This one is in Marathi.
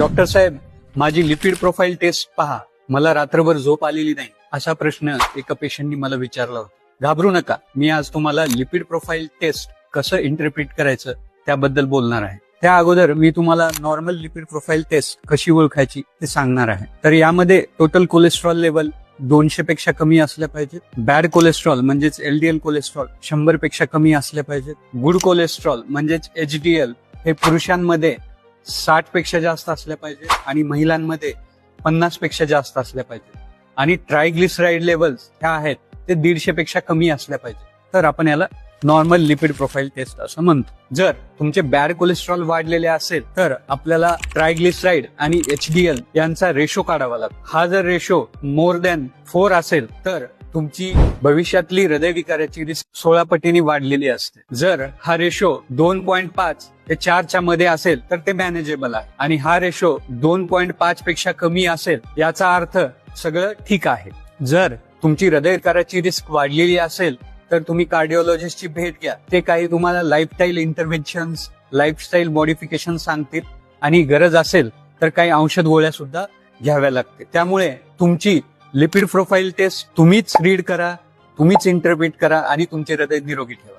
डॉक्टर साहेब, माझी लिपिड प्रोफाईल टेस्ट पहा, मला रात्रभर झोप आलेली नाही, असा प्रश्न एका पेशंटनी मला विचारला होता. घाबरू नका, मी आज तुम्हाला लिपिड प्रोफाईल टेस्ट कसं इंटरप्रिट करायचं त्याबद्दल बोलणार आहे. त्या अगोदर मी तुम्हाला नॉर्मल लिपिड प्रोफाईल टेस्ट कशी ओळखायची ते सांगणार आहे. तर यामध्ये टोटल कोलेस्ट्रॉल लेवल 200 पेक्षा कमी असल्या पाहिजे. बॅड कोलेस्ट्रॉल म्हणजेच LDL कोलेस्ट्रॉल 100 पेक्षा कमी असले पाहिजेत. गुड कोलेस्ट्रॉल म्हणजेच HDL हे पुरुषांमध्ये 60 पेक्षा जास्त असल्या पाहिजे आणि महिलांमध्ये 50 पेक्षा जास्त असल्या पाहिजे. आणि ट्रायग्लिसराईड लेवल्स ह्या आहेत ते 150 पेक्षा कमी असल्या पाहिजे. तर आपण याला नॉर्मल लिपिड प्रोफाईल टेस्ट असं म्हणतो. जर तुमचे बॅड कोलेस्ट्रॉल वाढलेले असेल तर आपल्याला ट्रायग्लिसराईड आणि HDL यांचा रेशो काढावा लागतो. हा जर रेशो मोर दॅन 4 असेल तर तुमची भविष्यातली हृदयविकाराची रिस्क 16 पटीने वाढलेली असते. जर हा रेशो 2.5 ते 4च्या मध्ये असेल तर ते मॅनेजेबल आहे. आणि हा रेशो 2.5 पेक्षा कमी असेल याचा अर्थ सगळं ठीक आहे. जर तुमची हृदयविकाराची रिस्क वाढलेली असेल तर तुम्ही कार्डिओलॉजिस्टची भेट घ्या. ते काही तुम्हाला लाईफस्टाईल इंटरव्हेन्शन्स, लाईफस्टाईल मॉडिफिकेशन सांगतील आणि गरज असेल तर काही औषध गोळ्या सुद्धा घ्याव्या लागते. त्यामुळे तुमची लिपिड प्रोफाईल टेस्ट तुम्हीच रीड करा, तुम्हीच इंटरप्रिट करा आणि तुमचे हृदय निरोगी ठेवा.